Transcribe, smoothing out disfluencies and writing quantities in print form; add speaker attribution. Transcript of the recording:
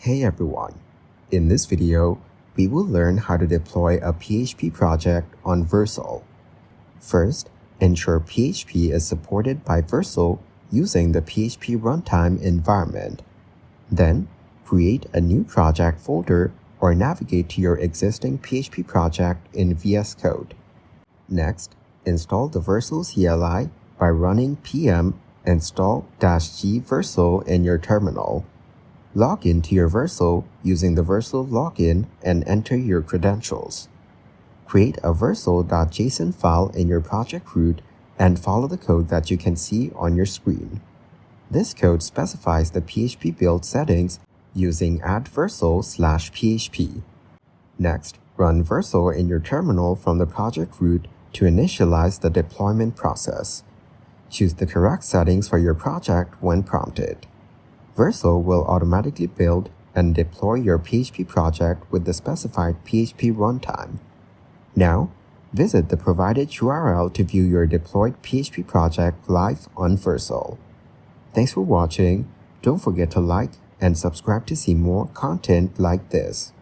Speaker 1: Hey everyone! In this video, we will learn how to deploy a PHP project on Vercel. First, ensure PHP is supported by Vercel using the PHP runtime environment. Then, create a new project folder or navigate to your existing PHP project in VS Code. Next, install the Vercel CLI by running pm install-g Vercel in your terminal. Log into your Vercel using the Vercel login and enter your credentials. Create a vercel.json file in your project root and follow the code that you can see on your screen. This code specifies the PHP build settings using @vercel/php. Next, run Vercel in your terminal from the project root to initialize the deployment process. Choose the correct settings for your project when prompted. Vercel will automatically build and deploy your PHP project with the specified PHP runtime. Now, visit the provided URL to view your deployed PHP project live on Vercel. Thanks for watching. Don't forget to like and subscribe to see more content like this.